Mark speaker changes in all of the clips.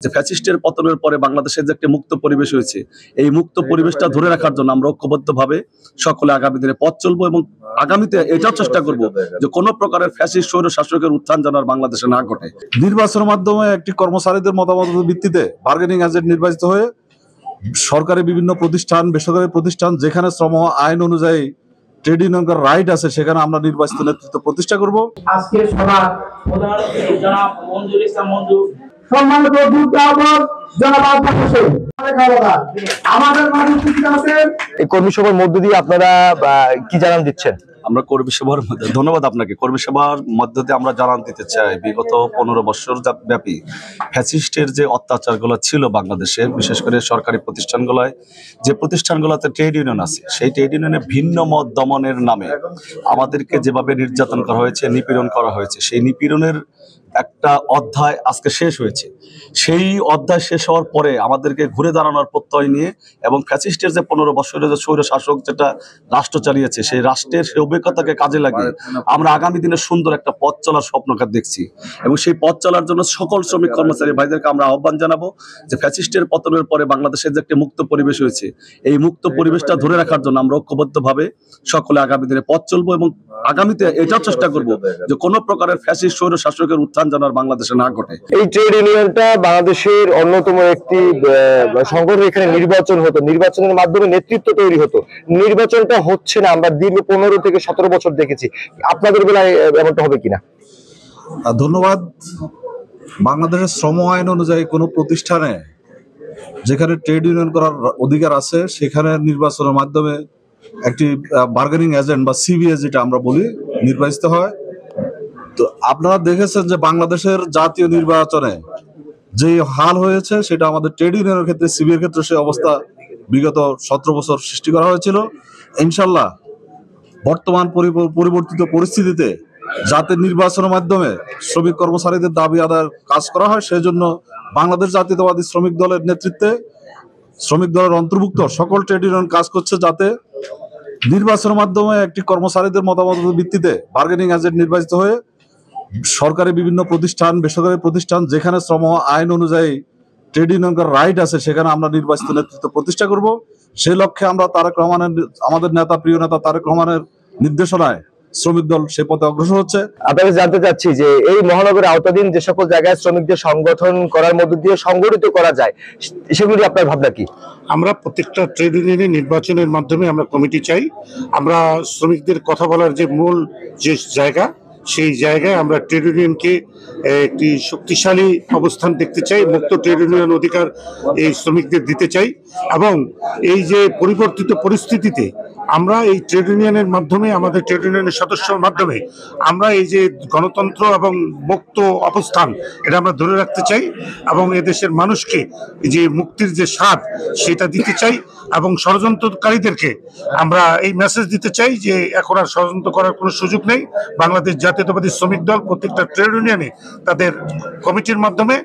Speaker 1: যে ফ্যাসিস্টের পতনের পরে বাংলাদেশের যে একটা মুক্ত পরিবেশ হয়েছে, এই মুক্ত পরিবেশটা ধরে রাখার জন্য আমরা ঐক্যবদ্ধভাবে সকলে আগামী দিনে পথ চলবো এবং আগামীতে এটাও চেষ্টা করব যে কোনো প্রকারের ফ্যাসিস্ট স্বৈর শাসকের উত্থান যেন আর বাংলাদেশে না ঘটে।
Speaker 2: নির্বাচনের মাধ্যমে একটি কর্মচারীদের মতামতের ভিত্তিতে বার্গেনিং এজেন্ট নির্বাচিত হয়ে সরকারি বিভিন্ন প্রতিষ্ঠান, বেসরকারি প্রতিষ্ঠান যেখানে শ্রম আইন অনুযায়ী ট্রেড ইউনিয়ন করার রাইট আছে সেখানে আমরা নির্বাচিত নেতৃত্ব প্রতিষ্ঠা করব।
Speaker 3: আজকে সভা প্রধান অতিথি জনাব মঞ্জুর ইসলাম মঞ্জু, সম্মানিত আমাদের মাঝে উপস্থিত আছেন।
Speaker 4: এই কর্মী সভার মধ্য দিয়ে আপনারা কি জানান দিচ্ছেন?
Speaker 1: আমরা কর্মী সভার মধ্যে ধন্যবাদ আপনাকে। কর্মী সভার মধ্য দিয়ে আমরা জানান দিতে চাই, বিগত 15 বছর ব্যাপী ফ্যাসিস্টের যে অত্যাচারগুলো ছিল বাংলাদেশে, বিশেষ করে সরকারি প্রতিষ্ঠানগুলোয়, যে প্রতিষ্ঠানগুলোতে ট্রেড ইউনিয়ন আছে, সেই ট্রেড ইউনিয়নে ভিন্ন মত দমনের নামে আমাদেরকে যেভাবে নির্যাতন করা হয়েছে, নিপীড়ন করা হয়েছে, সেই নিপীড়নের একটা অধ্যায় আজকে শেষ হয়েছে। সেই অধ্যায় শেষ হওয়ার পরে আমাদেরকে ঘুরে দাঁড়ানোর প্রত্যয় নিয়ে এবং ফ্যাসিস্টের যে 15 বছরের যে স্বৈর শাসক যেটা রাষ্ট্র চালিয়েছে, সেই রাষ্ট্রের সেই অভিজ্ঞতাকে কাজে লাগিয়ে আমরা আগামী দিনে সুন্দর একটা পথ চলার স্বপ্নকে দেখছি এবং সেই পথ চলার জন্য সকল শ্রমিক কর্মচারী ভাইদেরকে আমরা আহ্বান জানাবো যে ফ্যাসিস্টের পতনের পরে বাংলাদেশের যে একটা মুক্ত পরিবেশ হয়েছে, এই মুক্ত পরিবেশটা ধরে রাখার জন্য আমরা ঐক্যবদ্ধভাবে সকলে আগামী দিনে পথ চলবো এবং আগামীতে এটাও চেষ্টা করব যে কোনো প্রকারের ফ্যাসিস্ট স্বৈর শাসকের উত্থান যেন আর বাংলাদেশে না ঘটে।
Speaker 4: এই ট্রেড ইউনিয়নটা বাংলাদেশের অন্যতম একটি সংগঠন। এখানে নির্বাচন হতো, নির্বাচনের মাধ্যমে নেতৃত্ব তৈরি হতো। নির্বাচনটা হচ্ছে না, আমরা দীর্ঘ 15 থেকে 17 বছর দেখেছি। আপনাদের বেলায় এমনটা হবে কিনা?
Speaker 2: ধন্যবাদ। বাংলাদেশের শ্রম আইন অনুযায়ী কোনো প্রতিষ্ঠানে যেখানে ট্রেড ইউনিয়ন করার অধিকার আছে সেখানে নির্বাচনের মাধ্যমে একটি বার্গেনিং এজেন্ট বা সিবিএস যেটা আমরা বলি নির্বাচিত হয়। তো আপনারা দেখেছেন যে বাংলাদেশের জাতীয় নির্বাচনে যে হাল হয়েছে সেটা আমাদের ট্রেড ইউনিয়নের ক্ষেত্রে, সিবিএর ক্ষেত্রে সে অবস্থা বিগত 17 বছর সৃষ্টি করা হয়েছিল। ইনশাল্লাহ বর্তমান পরিবর্তিত পরিস্থিতিতে যাতে নির্বাচনের মাধ্যমে শ্রমিক কর্মচারীদের দাবি আদায়ের কাজ করা হয়, সেজন্য বাংলাদেশ জাতীয়তাবাদী শ্রমিক দলের নেতৃত্বে শ্রমিক দলের অন্তর্ভুক্ত সকল ট্রেড ইউনিয়ন কাজ করছে যাতে নির্বাচনের মাধ্যমে একটি কর্মচারীদের মতামতের ভিত্তিতে বার্গেনিং এজেন্ট নির্বাচিত হয়ে সরকারি বিভিন্ন প্রতিষ্ঠান, বেসরকারি প্রতিষ্ঠান যেখানে শ্রম আইন অনুযায়ী ট্রেড ইউনিয়ন করার রাইট আছে সেখানে আমরা নির্বাচিত নেতৃত্ব প্রতিষ্ঠা করব। সেই লক্ষ্যে আমরা তারেক রহমানের, আমাদের নেতা, প্রিয় নেতা তারেক রহমানের নির্দেশনায় শ্রমিক দল সে পথে অগ্রসর হচ্ছে।
Speaker 4: আপনাকে জানতে চাচ্ছি যে এই মহানগরের আওতাধীন যে সকল জায়গায় শ্রমিকদের সংগঠন করার মধ্য দিয়ে সংগঠিত করা যায়, সেগুলি আপনার ভাবনা কি?
Speaker 5: আমরা প্রত্যেকটা ট্রেড ইউনিয়নের নির্বাচনের মাধ্যমে আমরা কমিটি চাই। আমরা শ্রমিকদের কথা বলার যে মূল যে জায়গা, সেই জায়গায় আমরা ট্রেড ইউনিয়নকে একটি শক্তিশালী অবস্থান দেখতে চাই। মুক্ত ট্রেড ইউনিয়ন অধিকার এই শ্রমিকদের দিতে চাই এবং এই যে পরিবর্তিত পরিস্থিতিতে আমরা এই ট্রেড ইউনিয়নের মাধ্যমে, আমাদের ট্রেড ইউনিয়নের সদস্যর মাধ্যমে আমরা এই যে গণতন্ত্র এবং মুক্ত অবস্থান এটা আমরা ধরে রাখতে চাই এবং এদেশের মানুষকে যে মুক্তির যে স্বাদ সেটা দিতে চাই এবং ষড়যন্ত্রকারীদেরকে আমরা এই মেসেজ দিতে চাই যে এখন আর ষড়যন্ত্র করার কোনো সুযোগ নেই। বাংলাদেশ জাতীয়তাবাদী শ্রমিক দল প্রত্যেকটা ট্রেড ইউনিয়নে তাদের কমিটির মাধ্যমে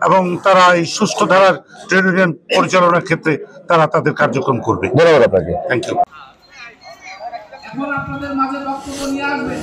Speaker 5: এবং তারা এই সুষ্ঠু ধারার ট্রেড ইউনিয়ন পরিচালনার ক্ষেত্রে তারা তাদের কার্যক্রম করবে।
Speaker 4: ধন্যবাদ আপনাকে।
Speaker 5: Thank you.
Speaker 3: এখন আপনাদের মাঝে বক্তব্য নিয়ে আসবে